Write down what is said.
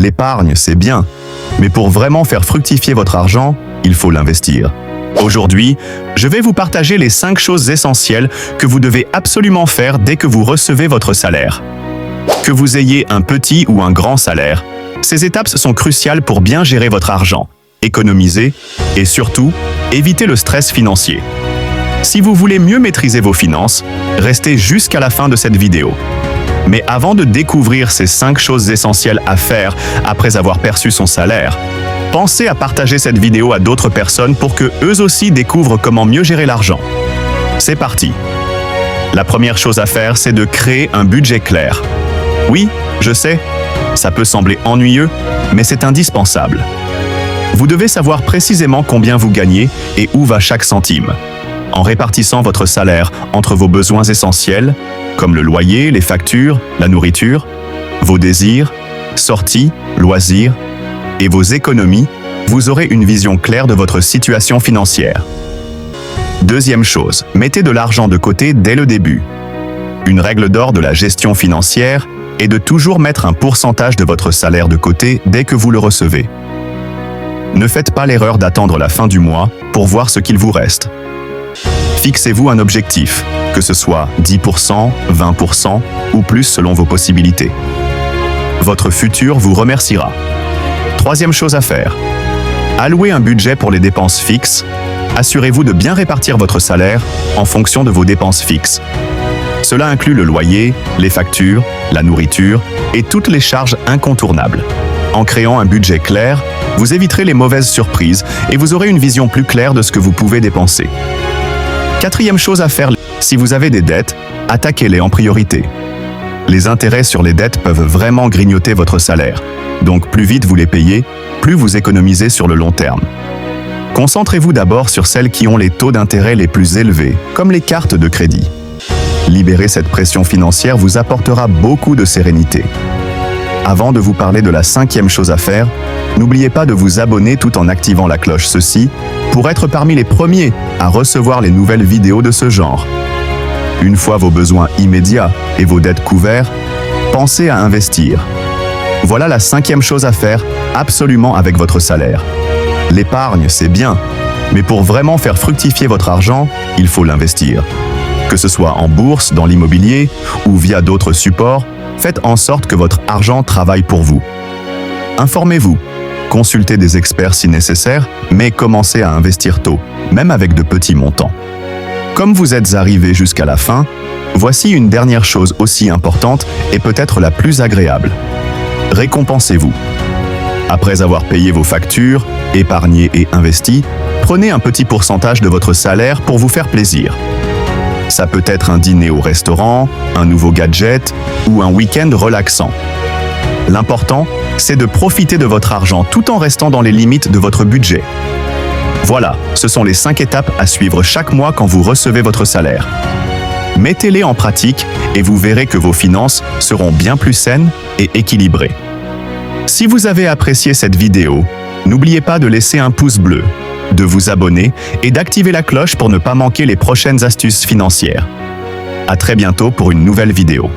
L'épargne, c'est bien, mais pour vraiment faire fructifier votre argent, il faut l'investir. Aujourd'hui, je vais vous partager les 5 choses essentielles que vous devez absolument faire dès que vous recevez votre salaire. Que vous ayez un petit ou un grand salaire, ces étapes sont cruciales pour bien gérer votre argent, économiser et surtout, éviter le stress financier. Si vous voulez mieux maîtriser vos finances, restez jusqu'à la fin de cette vidéo. Mais avant de découvrir ces 5 choses essentielles à faire après avoir perçu son salaire, pensez à partager cette vidéo à d'autres personnes pour que eux aussi découvrent comment mieux gérer l'argent. C'est parti! La première chose à faire, c'est de créer un budget clair. Oui, je sais, ça peut sembler ennuyeux, mais c'est indispensable. Vous devez savoir précisément combien vous gagnez et où va chaque centime. En répartissant votre salaire entre vos besoins essentiels, comme le loyer, les factures, la nourriture, vos désirs, sorties, loisirs, et vos économies, vous aurez une vision claire de votre situation financière. Deuxième chose, mettez de l'argent de côté dès le début. Une règle d'or de la gestion financière est de toujours mettre un pourcentage de votre salaire de côté dès que vous le recevez. Ne faites pas l'erreur d'attendre la fin du mois pour voir ce qu'il vous reste. Fixez-vous un objectif, que ce soit 10%, 20% ou plus selon vos possibilités. Votre futur vous remerciera. Troisième chose à faire. Allouez un budget pour les dépenses fixes. Assurez-vous de bien répartir votre salaire en fonction de vos dépenses fixes. Cela inclut le loyer, les factures, la nourriture et toutes les charges incontournables. En créant un budget clair, vous éviterez les mauvaises surprises et vous aurez une vision plus claire de ce que vous pouvez dépenser. Quatrième chose à faire, si vous avez des dettes, attaquez-les en priorité. Les intérêts sur les dettes peuvent vraiment grignoter votre salaire. Donc plus vite vous les payez, plus vous économisez sur le long terme. Concentrez-vous d'abord sur celles qui ont les taux d'intérêt les plus élevés, comme les cartes de crédit. Libérer cette pression financière vous apportera beaucoup de sérénité. Avant de vous parler de la 5e chose à faire, n'oubliez pas de vous abonner tout en activant la cloche, ceci pour être parmi les premiers à recevoir les nouvelles vidéos de ce genre. Une fois vos besoins immédiats et vos dettes couverts, pensez à investir. Voilà la 5e chose à faire absolument avec votre salaire. L'épargne, c'est bien, mais pour vraiment faire fructifier votre argent, il faut l'investir. Que ce soit en bourse, dans l'immobilier ou via d'autres supports, faites en sorte que votre argent travaille pour vous. Informez-vous, consultez des experts si nécessaire, mais commencez à investir tôt, même avec de petits montants. Comme vous êtes arrivé jusqu'à la fin, voici une dernière chose aussi importante et peut-être la plus agréable. Récompensez-vous. Après avoir payé vos factures, épargné et investi, prenez un petit pourcentage de votre salaire pour vous faire plaisir. Ça peut être un dîner au restaurant, un nouveau gadget ou un week-end relaxant. L'important, c'est de profiter de votre argent tout en restant dans les limites de votre budget. Voilà, ce sont les 5 étapes à suivre chaque mois quand vous recevez votre salaire. Mettez-les en pratique et vous verrez que vos finances seront bien plus saines et équilibrées. Si vous avez apprécié cette vidéo, n'oubliez pas de laisser un pouce bleu, de vous abonner et d'activer la cloche pour ne pas manquer les prochaines astuces financières. À très bientôt pour une nouvelle vidéo.